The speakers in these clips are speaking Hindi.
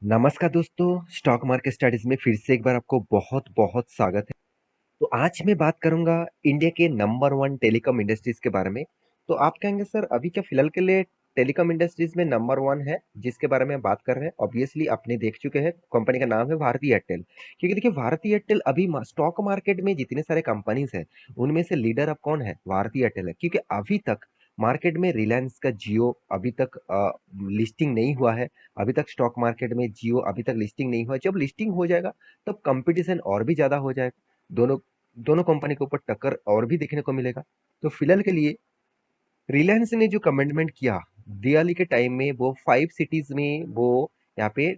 नमस्कार दोस्तों, स्टॉक मार्केट स्टडीज में फिर से एक बार आपको बहुत-बहुत स्वागत है। तो आज मैं बात करूँगा इंडिया के नंबर 1 टेलीकॉम इंडस्ट्रीज के बारे में। तो आप कहेंगे सर अभी क्या फ़िलहाल के लिए टेलीकॉम इंडस्ट्रीज में नंबर 1 है, जिसके बारे में बात कर रहे हैं? ऑब्वियसली आपने देख चुके हैं, कंपनी का नाम है भारती एयरटेल। क्योंकि देखिए भारती एयरटेल अभी मा स्टॉक मार्केट में जितने सारे कंपनीज़ हैं, उनमें से लीडर अब कौन है? भारती एयरटेल है। क्योंकि अभी तक मार्केट में रिलायंस का जियो अभी तक लिस्टिंग नहीं हुआ है। अभी तक स्टॉक मार्केट में जियो अभी तक लिस्टिंग नहीं हुआ है। जब लिस्टिंग हो जाएगा, तब कॉम्पिटिशन और भी ज़्यादा हो जाएगा। दोनों दोनों कंपनी के ऊपर टक्कर और भी देखने को मिलेगा। तो फिलहाल के लिए रिलायंस ने जो कमिटमेंट किया दिवाली के टाइम में, वो 5 सिटीज में वो यहाँ पे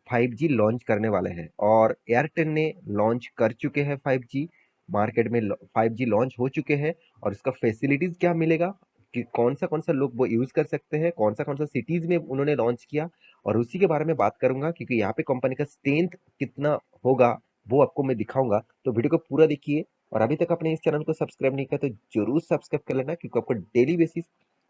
5G लॉन्च करने वाले हैं। और एयरटेल ने लॉन्च कर चुके हैं 5G। मार्केट में 5G लॉन्च हो चुके हैं। और इसका फैसिलिटीज क्या मिलेगा, कि कौन सा लोग वो यूज कर सकते हैं, कौन सा सिटीज में उन्होंने लॉन्च किया, और उसी के बारे में बात करूंगा। क्योंकि यहाँ पे कंपनी का स्ट्रेंथ कितना होगा, वो आपको मैं दिखाऊंगा। तो वीडियो को पूरा देखिए। और अभी तक आपने इस चैनल को सब्सक्राइब नहीं किया तो जरूर सब्सक्राइब कर लेना, क्योंकि आपको daily basis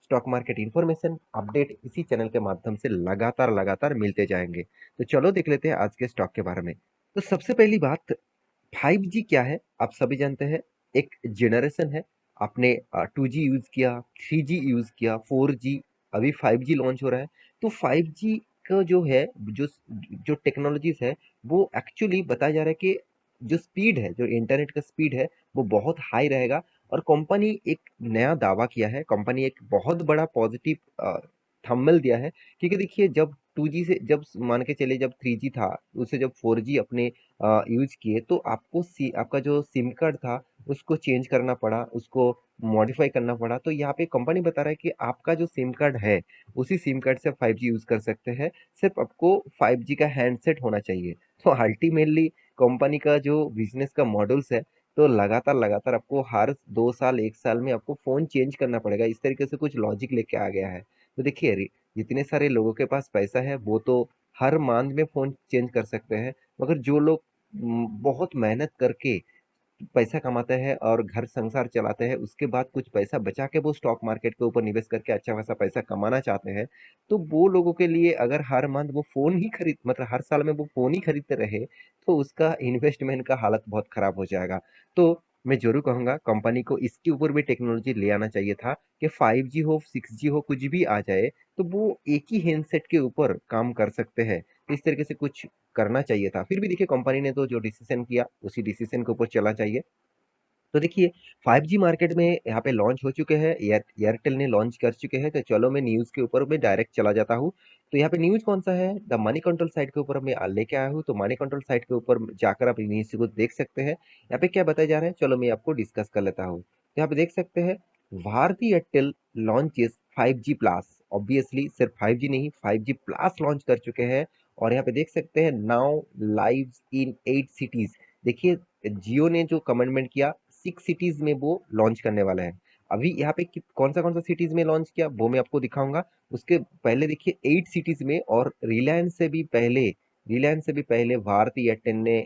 stock market information update इसी चैनल के माध्यम से लगातार लगातार मिलते जाएंगे। तो चलो देख लेते हैं आज के स्टॉक के बारे में। तो सबसे पहली बात, 5G क्या है आप सभी जानते हैं। एक जेनरेशन है। आपने 2G यूज किया, 3G यूज किया, 4G, अभी 5G लॉन्च हो रहा है। तो 5G का जो है, जो जो टेक्नोलॉजीज है, वो एक्चुअली बताया जा रहा है कि जो स्पीड है, जो इंटरनेट का स्पीड है, वो बहुत हाई रहेगा। और कंपनी एक नया दावा किया है, कंपनी एक बहुत बड़ा पॉजिटिव थंबनेल दिया है। क्योंकि देखिए जब 2G से, जब मान के चले, जब 3G था, उससे जब 4G अपने यूज किए, तो आपका जो सिम कार्ड था, उसको चेंज करना पड़ा, उसको मॉडिफाई करना पड़ा। तो यहाँ पे कंपनी बता रहा है कि आपका जो सिम कार्ड है, उसी सिम कार्ड से 5G यूज कर सकते हैं। सिर्फ आपको 5G का हैंडसेट होना चाहिए। तो अल्टीमेटली कंपनी का जो बिजनेस का मॉडल्स है, तो लगातार लगातार आपको हर 2 साल 1 साल में आपको फोन चेंज करना पड़ेगा। इस तरीके से कुछ लॉजिक लेके आ गया है। तो देखिए जितने सारे लोगों के पास पैसा है, वो तो हर मंथ में फोन चेंज कर सकते हैं। मगर जो लोग बहुत मेहनत करके पैसा कमाते हैं और घर संसार चलाते हैं, उसके बाद कुछ पैसा बचा के वो स्टॉक मार्केट के ऊपर निवेश करके अच्छा खासा पैसा कमाना चाहते हैं, तो वो लोगों के लिए अगर हर मंथ वो फोन ही खरीद, मतलब हर साल में वो फोन ही खरीदते रहे, तो उसका इन्वेस्टमेंट का हालत बहुत खराब हो जाएगा। तो मैं जरूर कहूंगा कंपनी को इसके ऊपर भी टेक्नोलॉजी ले आना चाहिए था, कि 5G हो 6G हो कुछ भी आ जाए, तो वो एक ही हैंडसेट के ऊपर काम कर सकते हैं। तो इस तरीके से कुछ करना चाहिए था। फिर भी देखिए कंपनी ने तो जो डिसीजन किया, उसी डिसीजन के ऊपर चला चाहिए। तो देखिए 5G मार्केट में यहाँ पे लॉन्च हो चुके हैं, एयरटेल ने लॉन्च कर चुके हैं। तो चलो मैं न्यूज़ के ऊपर मैं डायरेक्ट चला जाता हूँ। तो यहाँ पे न्यूज़ कौन सा है, द मनी कंट्रोल साइट के ऊपर मैं लेके आया हूँ। तो मनी कंट्रोल साइट के ऊपर जाकर आप न्यूज़ को देख सकते हैं। यहाँ पे क्या बताया जा रहा है, चलो मैं आपको डिस्कस कर लेता हूँ। तो यहाँ पे देख सकते हैं, Bharti Airtel launches 5G plus. Obviously सिर्फ 5G नहीं, 5G प्लस लॉन्च कर चुके हैं। और यहाँ पे देख सकते हैं, नाउ लाइव इन 8 सिटीज। देखिए जियो ने जो कमिटमेंट किया, 6 सिटीज में वो लॉन्च करने वाला है। अभी यहाँ पे कौन सा सिटीज में लॉन्च किया, वो मैं आपको दिखाऊंगा। उसके पहले देखिए 8 सिटीज में, और रिलायंस से भी पहले भारती एयरटेल ने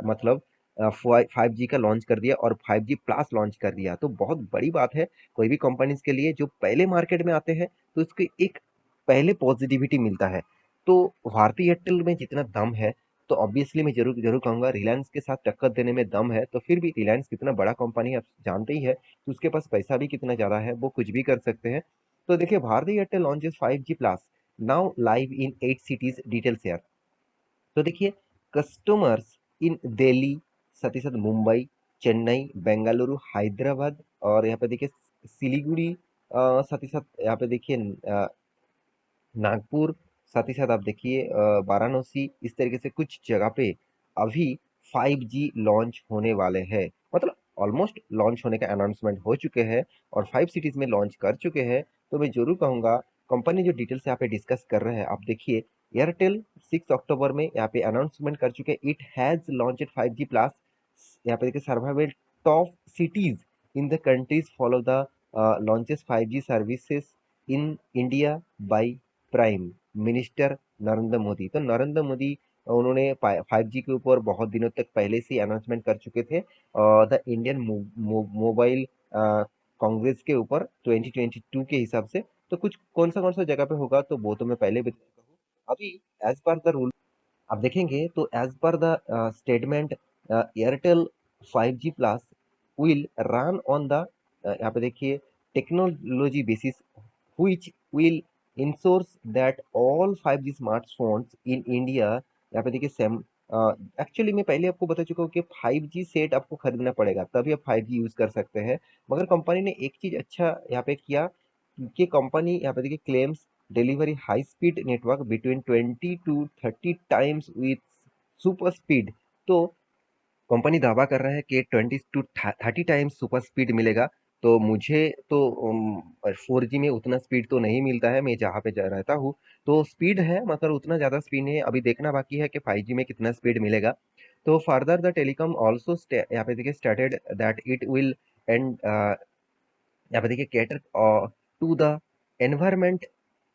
मतलब 5G का लॉन्च कर दिया, और 5G प्लस लॉन्च कर दिया। तो बहुत बड़ी बात है कोई भी कंपनीज के लिए, जो पहले मार्केट में आते हैं, तो उसके एक पहले पॉजिटिविटी मिलता है। तो भारती एयरटेल में जितना दम है, तो ऑब्वियसली मैं जरूर जरूर कहूंगा रिलायंस के साथ टक्कर देने में दम है। तो फिर भी रिलायंस कितना बड़ा कंपनी है आप जानते ही है, तो उसके पास पैसा भी कितना ज्यादा है, वो कुछ भी कर सकते हैं। तो देखिए Bharti Airtel launches 5G plus now live in 8 cities, details यार। तो देखिए कस्टमर्स इन दिल्ली, साथ ही साथ मुंबई, चेन्नई, बेंगलुरु, हैदराबाद, और यहाँ पे देखिए सिलीगुड़ी, साथ ही साथ यहाँ पे देखिए नागपुर, साथ ही साथ आप देखिए वाराणसी, इस तरीके से कुछ जगह पे अभी 5G लॉन्च होने वाले हैं। मतलब ऑलमोस्ट लॉन्च होने का अनाउंसमेंट हो चुके हैं, और 5 सिटीज में लॉन्च कर चुके हैं। तो मैं जरूर कहूंगा कंपनी जो डिटेल्स यहाँ पे डिस्कस कर रहे हैं, आप देखिए एयरटेल 6 अक्टूबर में यहाँ पे अनाउंसमेंट कर चुके हैं, it has launch 5G plus. यहाँ पे देखिए survival top cities in the countries follow the launches 5G services in India by prime minister Narendra Modi. तो नरेंद्र मोदी उन्होंने 5G के ऊपर बहुत दिनों तक पहले से अनाउंसमेंट कर चुके थे, द इंडियन मोबाइल कांग्रेस के ऊपर 2022 के हिसाब से। तो कुछ कौन सा जगह पे होगा, तो वो तो मैं पहले बता चुका हूँ। अभी एज पर द रूल आप देखेंगे तो as per the statement Airtel 5G plus will run on the, यहाँ पे देखिए, technology basis which will ensures that all 5G smartphones in India, यहाँ पे देखिए सेम, एक्चुअली मैं पहले आपको बता चुका हूँ कि 5G सेट आपको खरीदना पड़ेगा तभी आप 5G यूज कर सकते हैं। मगर कंपनी ने एक चीज अच्छा यहाँ पे किया कि कंपनी यहाँ पे देखिए claims delivery high speed network between 20 to 30 times with super speed. तो कंपनी दावा कर रहा है कि 20 to 30 टाइम्स सुपर स्पीड मिलेगा। तो मुझे तो 4G में उतना स्पीड तो नहीं मिलता है, मैं जहाँ पे रहता हूँ तो स्पीड है मगर उतना ज़्यादा स्पीड नहीं है। अभी देखना बाकी है कि 5G में कितना स्पीड मिलेगा। तो फर्दर द टेलीकॉम ऑल्सो यहाँ पे देखिए started that it will and, यहाँ पे देखिए कैटर टू द एनवायरमेंट,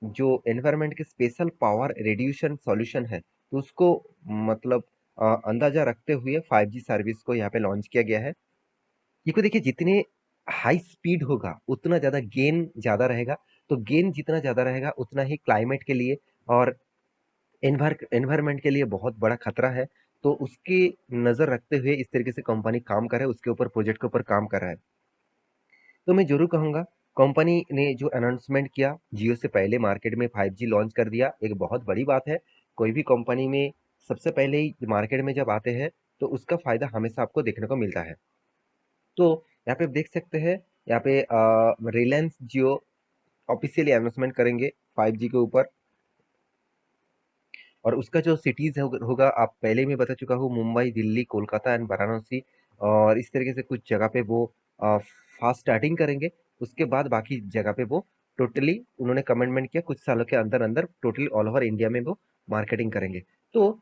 जो एनवायरमेंट के स्पेशल पावर रेडिएशन सॉल्यूशन है तो उसको मतलब अंदाजा रखते हुए 5G सर्विस को यहाँ पे लॉन्च किया गया है। क्योंकि देखिए जितने हाई स्पीड होगा उतना ज़्यादा गेन ज़्यादा रहेगा। तो गेन जितना ज़्यादा रहेगा उतना ही क्लाइमेट के लिए और एनवायरमेंट के लिए बहुत बड़ा खतरा है। तो उसकी नज़र रखते हुए इस तरीके से कंपनी काम कर रहा है, उसके ऊपर प्रोजेक्ट के ऊपर काम कर रहा है। तो मैं जरूर कहूंगा कंपनी ने जो अनाउंसमेंट किया जियो से पहले मार्केट में 5G लॉन्च कर दिया, एक बहुत बड़ी बात है। कोई भी कंपनी में सबसे पहले ही मार्केट में जब आते हैं तो उसका फायदा हमेशा आपको देखने को मिलता है। तो यहाँ पे आप देख सकते हैं, यहाँ पे रिलायंस जियो ऑफिशियली अनाउंसमेंट करेंगे 5G के ऊपर। और उसका जो सिटीज होगा आप पहले मैं बता चुका हूँ, मुंबई, दिल्ली, कोलकाता एंड वाराणसी। और इस तरीके से कुछ जगह पे वो फास्ट स्टार्टिंग करेंगे। उसके बाद बाकी जगह पे वो टोटली उन्होंने कमिटमेंट किया कुछ सालों के अंदर अंदर टोटली ऑल ओवर इंडिया में वो मार्केटिंग करेंगे। तो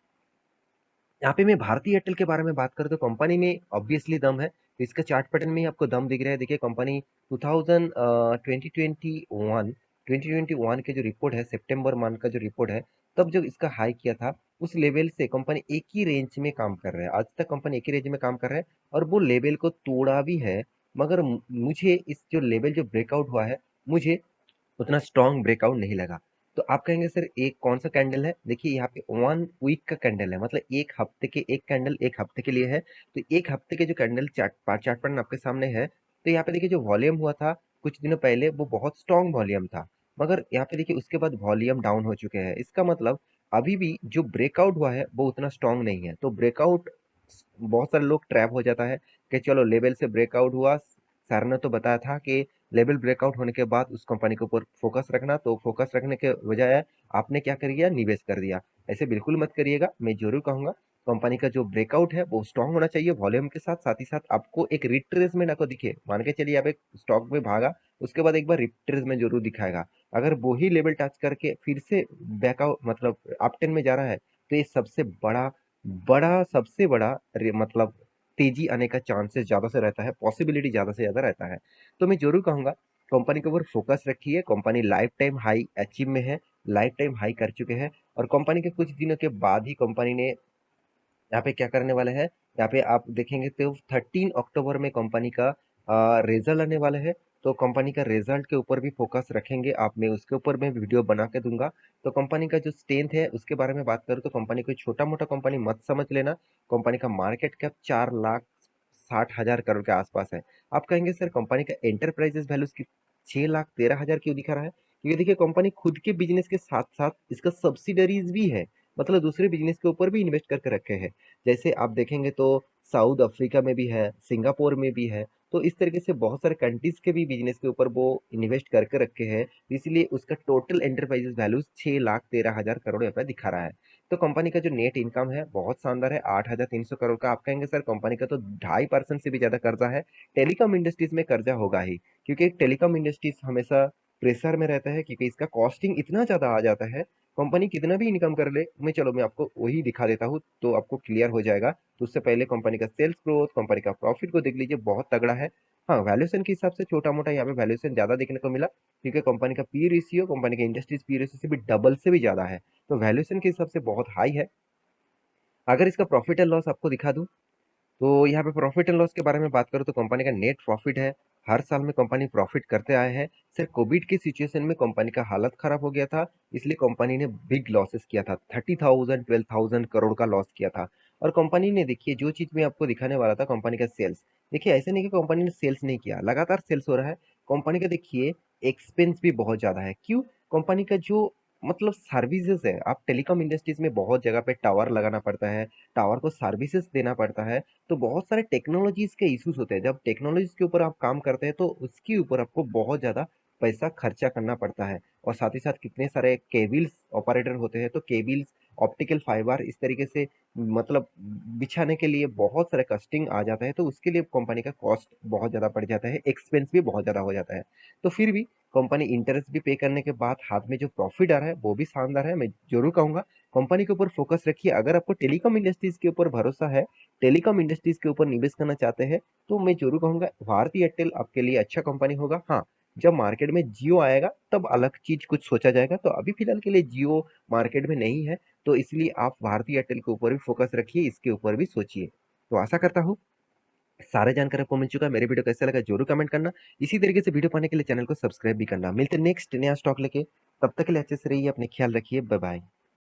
यहाँ पे मैं भारती एयरटेल के बारे में बात करूँ तो कंपनी में ऑब्वियसली दम है। तो इसका चार्ट पैटर्न में ही आपको दम दिख रहा है। देखिए कंपनी 2021 के जो रिपोर्ट है, सितंबर मंथ का जो रिपोर्ट है, तब जो इसका हाई किया था उस लेवल से कंपनी एक ही रेंज में काम कर रहा है। आज तक कंपनी एक ही रेंज में काम कर रहा है और वो लेवल को तोड़ा भी है। मगर मुझे इस जो लेवल जो ब्रेकआउट हुआ है, मुझे उतना स्ट्रॉन्ग ब्रेकआउट नहीं लगा। तो आप कहेंगे सर एक कौन सा कैंडल है, देखिए यहाँ पे 1 वीक का कैंडल है, मतलब एक हफ्ते के एक कैंडल एक हफ्ते के लिए है। तो एक हफ्ते के जो कैंडल चार्ट पैटर्न आपके सामने है, तो यहाँ पे देखिए जो वॉल्यूम हुआ था कुछ दिनों पहले वो बहुत स्ट्रॉन्ग वॉल्यूम था। मगर यहाँ पे देखिए उसके बाद वॉल्यूम डाउन हो चुके हैं। इसका मतलब अभी भी जो ब्रेकआउट हुआ है वो उतना स्ट्रॉन्ग नहीं है। तो ब्रेकआउट, बहुत सारे लोग ट्रैप हो जाता है कि चलो लेवल से ब्रेकआउट हुआ, सर ने तो बताया था कि लेवल ब्रेकआउट होने के बाद उस कंपनी के ऊपर फोकस रखना। तो फोकस रखने के बजाय आपने क्या कर दिया, निवेश कर दिया। ऐसे बिल्कुल मत करिएगा। मैं जरूर कहूंगा कंपनी का जो ब्रेकआउट है वो स्ट्रांग होना चाहिए वॉल्यूम के साथ। साथ ही साथ आपको एक रिट्रेसमेंट आपको दिखे, मान के चलिए आप एक स्टॉक में भागा, उसके बाद एक बार रिट्रेसमेंट जरूर दिखाएगा। अगर वो ही लेवल टच करके फिर से बैकआउट मतलब अप टेन में जा रहा है तो ये सबसे बड़ा बड़ा सबसे बड़ा मतलब तेजी आने का चांसेस ज्यादा से रहता है, पॉसिबिलिटी ज्यादा से ज्यादा रहता है। तो मैं जरूर कहूंगा कंपनी के ऊपर फोकस रखिए। Company life time high achieve में है, लाइफ टाइम हाई कर चुके हैं। और कंपनी के कुछ दिनों के बाद ही कंपनी ने यहाँ पे क्या करने वाले हैं, यहाँ पे आप देखेंगे तो 13 अक्टूबर में कंपनी का रिजल्ट आने वाला है। तो कंपनी का रिजल्ट के ऊपर भी फोकस रखेंगे आप, मैं उसके ऊपर मैं वीडियो बना के दूंगा। तो कंपनी का जो स्ट्रेंथ है उसके बारे में बात करूँ तो कंपनी कोई छोटा मोटा कंपनी मत समझ लेना। कंपनी का मार्केट कैप 4,60,000 करोड़ के आसपास है। आप कहेंगे सर कंपनी का एंटरप्राइजेस वैल्यू 6,13,000 क्यों दिखा रहा है, क्योंकि देखिए कंपनी खुद के बिजनेस के साथ साथ इसका सब्सिडरीज भी है, मतलब दूसरे बिजनेस के ऊपर भी इन्वेस्ट करके रखे हैं। जैसे आप देखेंगे तो साउथ अफ्रीका में भी है, सिंगापुर में भी है। तो इस तरीके से बहुत सारे कंट्रीज के भी बिजनेस के ऊपर वो इन्वेस्ट करके रखे हैं। इसलिए उसका टोटल एंटरप्राइजेस वैल्यू 6,13,000 करोड़ रुपए दिखा रहा है। तो कंपनी का जो नेट इनकम है बहुत शानदार है, 8,300 करोड़ का। आप कहेंगे सर कंपनी का तो 2.5% से भी ज्यादा कर्जा है। टेलीकॉम इंडस्ट्रीज में कर्जा होगा ही, क्योंकि टेलीकॉम इंडस्ट्रीज हमेशा प्रेशर में रहता है, क्योंकि इसका कॉस्टिंग इतना ज्यादा आ जाता है। कंपनी कितना भी इनकम कर ले, मैं आपको वही दिखा देता हूँ तो आपको क्लियर हो जाएगा। तो उससे पहले कंपनी का सेल्स ग्रोथ, कंपनी का प्रॉफिट को देख लीजिए, बहुत तगड़ा है। हाँ, वैल्यूएशन के हिसाब से छोटा मोटा यहाँ पे वैल्यूएशन ज्यादा देखने को मिला, क्योंकि कंपनी का पी रेशियो कंपनी के इंडस्ट्रीज पी रेशियो से भी डबल से भी ज्यादा है। तो वैल्यूएशन के हिसाब से बहुत हाई है। अगर इसका प्रॉफिट एंड लॉस आपको दिखा दूं तो यहाँ पे प्रॉफिट एंड लॉस के बारे में बात करूँ तो कंपनी का नेट प्रॉफिट है हर साल में कंपनी प्रॉफिट करते आए हैं। सिर्फ कोविड की सिचुएशन में कंपनी का हालत खराब हो गया था, इसलिए कंपनी ने बिग लॉसेस किया था। 30,000 12,000 करोड़ का लॉस किया था। और कंपनी ने देखिए जो चीज मैं आपको दिखाने वाला था, कंपनी का सेल्स। देखिए ऐसे नहीं कि कंपनी ने सेल्स नहीं किया, लगातार सेल्स हो रहा है। कंपनी का देखिए एक्सपेंस भी बहुत ज्यादा है। क्यों? कंपनी का जो मतलब सर्विसेज है, आप टेलीकॉम इंडस्ट्रीज में बहुत जगह पे टावर लगाना पड़ता है, टावर को सर्विसेज देना पड़ता है। तो बहुत सारे टेक्नोलॉजीज के इश्यूज होते हैं। जब टेक्नोलॉजीज के ऊपर आप काम करते हैं तो उसके ऊपर आपको बहुत ज्यादा पैसा खर्चा करना पड़ता है। और साथ ही साथ कितने सारे केबल्स ऑपरेटर होते हैं, तो केबल्स, ऑप्टिकल फाइबर इस तरीके से मतलब बिछाने के लिए बहुत सारे कस्टिंग आ जाता है। तो उसके लिए कंपनी का कॉस्ट बहुत ज्यादा पड़ जाता है, एक्सपेंस भी बहुत ज्यादा हो जाता है। तो फिर भी कंपनी इंटरेस्ट भी पे करने के बाद हाथ में जो प्रॉफिट आ रहा है वो भी शानदार है। मैं जरूर कहूंगा कंपनी के ऊपर फोकस रखिए। अगर आपको टेलीकॉम इंडस्ट्रीज के ऊपर भरोसा है, टेलीकॉम इंडस्ट्रीज के ऊपर निवेश करना चाहते हैं, तो मैं जरूर कहूंगा भारती एयरटेल आपके लिए अच्छा कंपनी होगा। हाँ, जब मार्केट में जियो आएगा तब अलग चीज कुछ सोचा जाएगा। तो अभी फिलहाल के लिए जियो मार्केट में नहीं है, तो इसलिए आप भारती एयरटेल के ऊपर भी फोकस रखिए, इसके ऊपर भी सोचिए। तो आशा करता हूँ सारे जानकारी आपको मिल चुका है। मेरे वीडियो कैसा लगा जरूर कमेंट करना। इसी तरीके से वीडियो पाने के लिए चैनल को सब्सक्राइब भी करना। मिलते हैं नेक्स्ट नया स्टॉक लेके, तब तक के लिए अच्छे से रहिए, अपने ख्याल रखिए, बाय बाय।